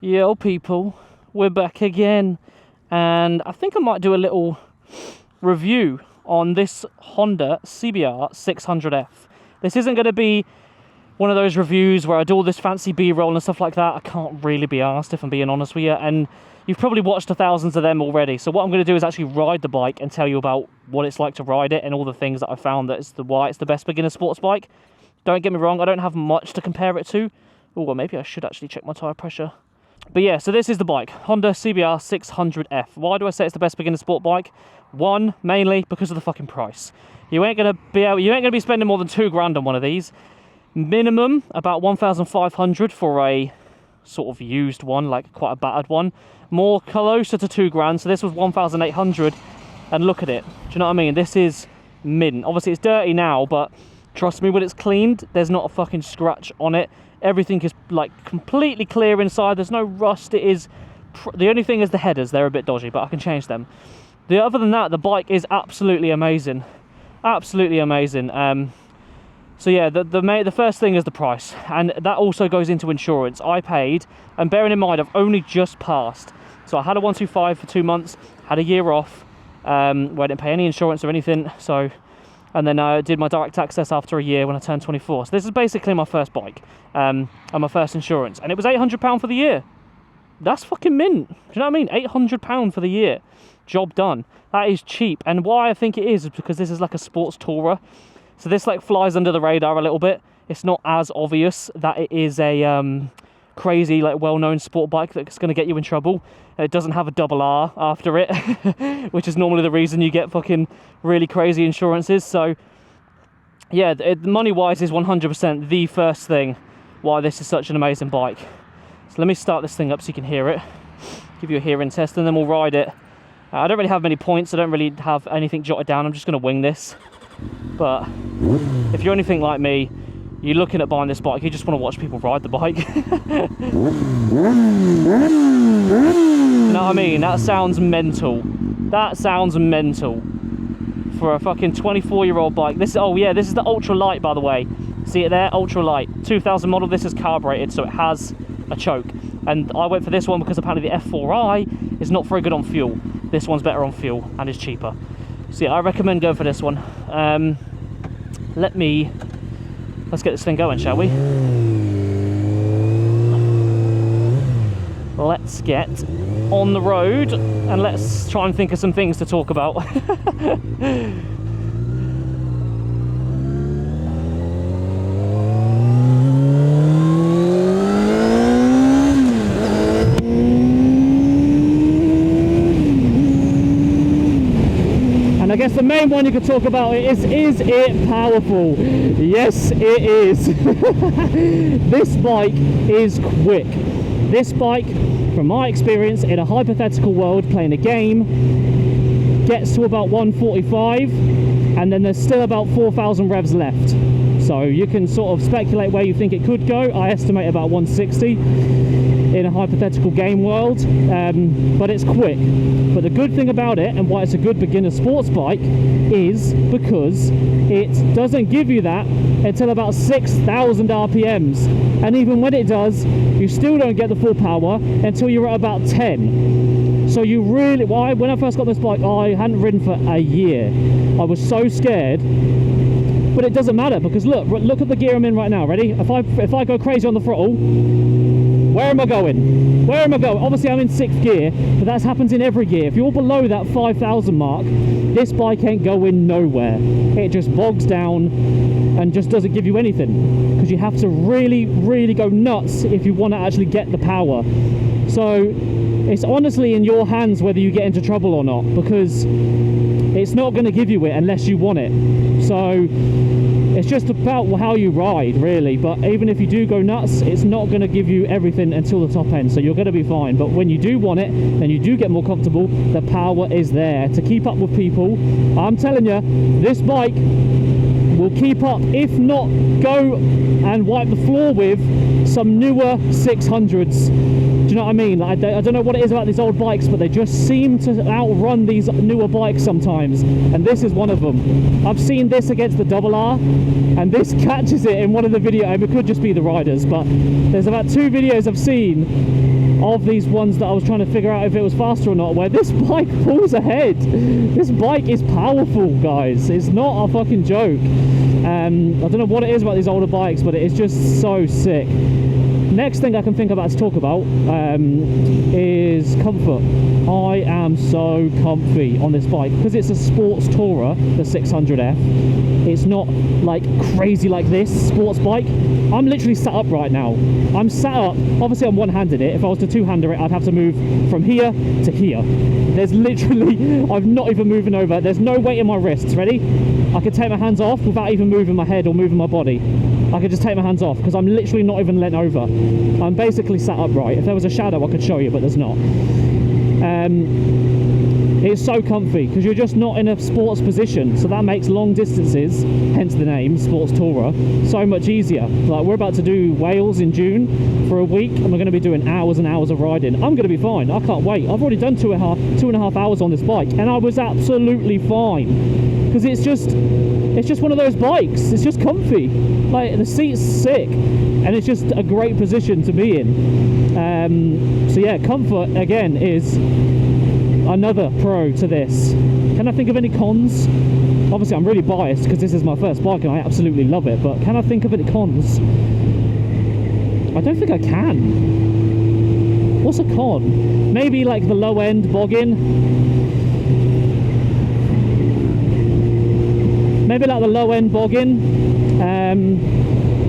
Yo people, we're back again, and I think I might do a little review on this Honda CBR 600F. This isn't going to be one of those reviews where I do all this fancy B-roll and stuff like that. I can't really be asked, if I'm being honest with you, and you've probably watched thousands of them already. So what I'm going to do is actually ride the bike and tell you about what it's like to ride it and all the things that I found that why it's the best beginner sports bike. Don't get me wrong, I don't have much to compare it to. Oh, well, maybe I should actually check my tyre pressure. But yeah, so this is the bike, Honda CBR 600F. Why do I say it's the best beginner sport bike? One, mainly because of the fucking price. You ain't gonna be spending more than £2 on one of these. Minimum about 1,500 for a sort of used one, like quite a battered one. More closer to £2, so this was 1,800. And look at it. Do you know what I mean? This is mint. Obviously it's dirty now, but trust me, when it's cleaned, there's not a fucking scratch on it. Everything is like completely clear inside. There's no rust. It is the only thing is the headers. They're a bit dodgy, but I can change them. Other than that, the bike is absolutely amazing. Absolutely amazing. So yeah, the first thing is the price, and that also goes into insurance. I paid, and bearing in mind I've only just passed, so I had a 125 for 2 months, had a year off, where I didn't pay any insurance or anything. So. And then I did my direct access after a year when I turned 24. So this is basically my first bike and my first insurance. And it was £800 for the year. That's fucking mint. Do you know what I mean? £800 for the year. Job done. That is cheap. And why I think it is because this is like a sports tourer. So this like flies under the radar a little bit. It's not as obvious that it is a crazy, like well-known sport bike that's going to get you in trouble. It doesn't have a double R after it, which is normally the reason you get fucking really crazy insurances. So yeah, money-wise is 100% the first thing why this is such an amazing bike. So let me start this thing up so you can hear it, give you a hearing test, and then we'll ride it. I don't really have many points. I don't really have anything jotted down. I'm just going to wing this. But if you're anything like me, you're looking at buying this bike, you just want to watch people ride the bike. You know what I mean? That sounds mental. That sounds mental. For a fucking 24-year-old bike. This is the ultra light, by the way. See it there? Ultra light. 2000 model. This is carbureted, so it has a choke. And I went for this one because apparently the F4i is not very good on fuel. This one's better on fuel and is cheaper. So yeah, I recommend going for this one. Let's get this thing going, shall we? Let's get on the road and let's try and think of some things to talk about. And I guess the main one you could talk about is it powerful? Yes, it is. This bike is quick. This bike, from my experience in a hypothetical world playing a game, gets to about 145, and then there's still about 4,000 revs left. So you can sort of speculate where you think it could go. I estimate about 160 in a hypothetical game world, but it's quick. But the good thing about it, and why it's a good beginner sports bike, is because it doesn't give you that until about 6,000 RPMs, and even when it does, you still don't get the full power until you're at about 10. So you really, when I first got this bike, I hadn't ridden for a year. I was so scared. But it doesn't matter, because look at the gear I'm in right now. Ready? If I go crazy on the throttle, where am I going? Where am I going? Obviously I'm in 6th gear, but that happens in every gear. If you're below that 5,000 mark, this bike ain't going nowhere. It just bogs down and just doesn't give you anything, because you have to really, really go nuts if you want to actually get the power. So it's honestly in your hands whether you get into trouble or not, because it's not going to give you it unless you want it. So it's just about how you ride, really. But even if you do go nuts, it's not going to give you everything until the top end, so you're going to be fine. But when you do want it and you do get more comfortable, the power is there to keep up with people. I'm telling you, this bike will will keep up, if not go and wipe the floor with some newer 600s. Do you know what I mean? Like, I don't know what it is about these old bikes, but they just seem to outrun these newer bikes sometimes, and this is one of them. I've seen this against the Double R, and this catches it in one of the videos. It could just be the riders, but there's about 2 videos I've seen of these ones that I was trying to figure out if it was faster or not, where this bike pulls ahead. This bike is powerful, guys. It's not a fucking joke. I don't know what it is about these older bikes, but it is just so sick. Next thing I can think about to talk about is comfort. I am so comfy on this bike because it's a sports tourer, the 600F. It's not like crazy like this sports bike. I'm literally sat up right now. I'm sat up. Obviously I'm one-handed it. If I was to two-hander it, I'd have to move from here to here. There's literally, I'm not even moving over. There's no weight in my wrists. Ready? I could take my hands off without even moving my head or moving my body. I could just take my hands off because I'm literally not even leant over. I'm basically sat upright. If there was a shadow I could show you, but there's not. It's so comfy because you're just not in a sports position, so that makes long distances, hence the name sports tourer, so much easier. Like, we're about to do Wales in June for a week, and we're going to be doing hours and hours of riding. I'm going to be fine. I can't wait. I've already done 2.5 hours on this bike, and I was absolutely fine because it's just one of those bikes. It's just comfy. Like, the seat's sick, and it's just a great position to be in. So yeah, comfort again is another pro to this. Can I think of any cons? Obviously I'm really biased because this is my first bike and I absolutely love it, but can I think of any cons? I don't think I can. What's a con? Maybe like the low end bogging. Maybe like the low end bogging.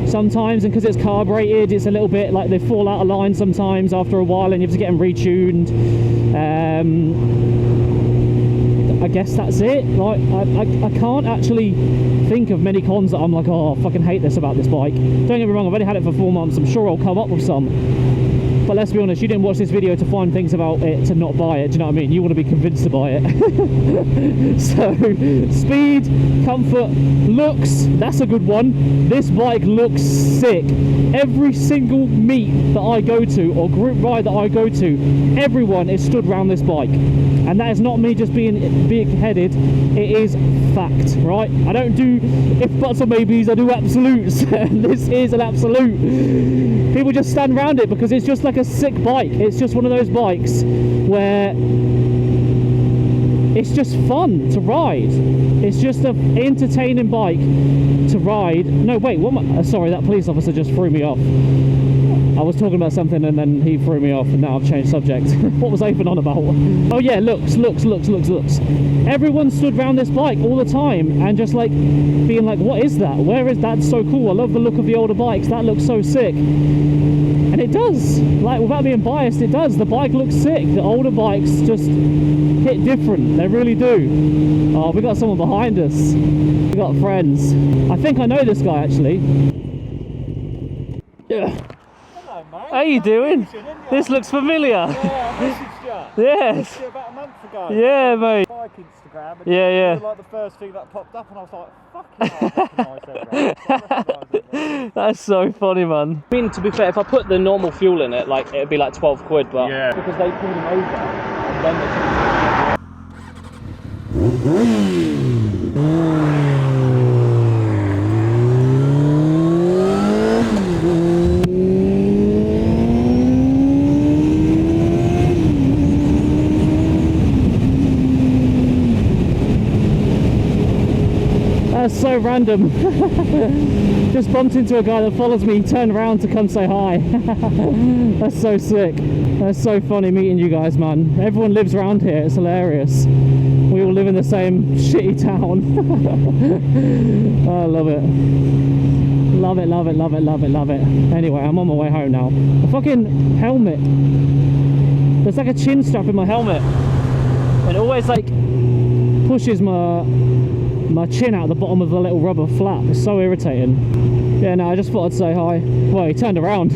Sometimes, and because it's carbureted, it's a little bit like they fall out of line sometimes after a while and you have to get them retuned. I guess that's it. Like, I can't actually think of many cons that I'm like, oh, I fucking hate this about this bike. Don't get me wrong, I've only had it for 4 months. I'm sure I'll come up with some. But let's be honest, you didn't watch this video to find things about it to not buy it. Do you know what I mean? You want to be convinced to buy it. So, speed, comfort, looks, that's a good one. This bike looks sick. Every single meet that I go to or group ride that I go to, everyone is stood around this bike. And that is not me just being big-headed. It is fact, right? I don't do if buts or maybes, I do absolutes. This is an absolute. People just stand around it because it's just like a sick bike. It's just one of those bikes where it's just fun to ride. It's just an entertaining bike to ride. No, wait, what am I? Sorry, that police officer just threw me off. I was talking about something and then he threw me off, and now I've changed subject. What was I even on about? Oh yeah, looks. Everyone stood around this bike all the time and just like being like, what is that? Where is that? So cool. I love the look of the older bikes. That looks so sick. And it does. Like, without being biased, it does. The bike looks sick. The older bikes just hit different. They really do. Oh, we got someone behind us. We got friends. I think I know this guy actually. Yeah. How you doing? This looks familiar. Yeah, I messaged you. Yes. I messaged you about a month ago. Yeah, mate. Bike Instagram. And Yeah. you were like the first thing that popped up, and I was like, fucking hell, I recognise it. That's so funny, man. I mean, to be fair, if I put the normal fuel in it, like, it'd be like 12 quid, but yeah, because they pulled him over, and then That's so random. Just bumped into a guy that follows me, turned around to come say hi. That's so sick. That's so funny meeting you guys, man. Everyone lives around here, it's hilarious. We all live in the same shitty town. I love it. Love it, love it, love it, love it, love it. Anyway, I'm on my way home now. The fucking helmet. There's like a chin strap in my helmet. And it always like pushes my chin out the bottom of the little rubber flap. It's so irritating. Yeah, no, I just thought I'd say hi. Well, he turned around,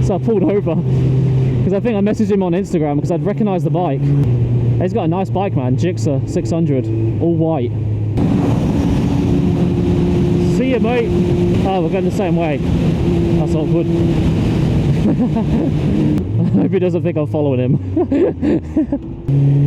so I pulled over. Because I think I messaged him on Instagram because I'd recognised the bike. He's got a nice bike, man. Gixxer 600, all white. See you, mate. Oh, we're going the same way. That's awkward. I hope he doesn't think I'm following him.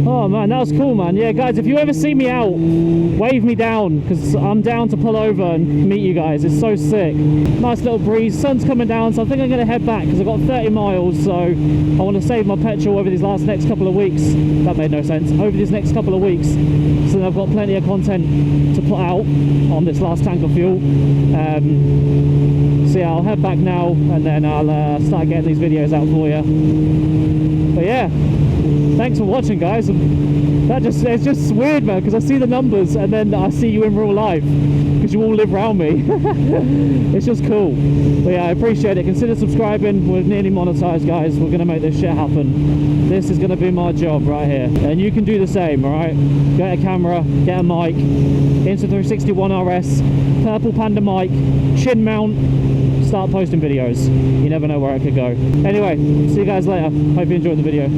Oh man, that was cool, man. Yeah, guys, if you ever see me out, wave me down, because I'm down to pull over and meet you guys. It's so sick. Nice little breeze. Sun's coming down, so I think I'm going to head back because I've got 30 miles, so I want to save my petrol over these next couple of weeks. That made no sense. Over these next couple of weeks, so that I've got plenty of content to put out on this last tank of fuel. So yeah, I'll head back now, and then I'll start getting these videos out for you. But yeah, thanks for watching, guys. It's just weird, man, because I see the numbers and then I see you in real life because you all live around me. It's just cool. But yeah, I appreciate it. Consider subscribing. We're nearly monetized, guys. We're gonna make this shit happen. This is gonna be my job right here, and you can do the same. All right, get a camera, get a mic, Insta360 One RS, Purple Panda mic, chin mount, start posting videos. You never know where it could go. Anyway, see you guys later. Hope you enjoyed the video.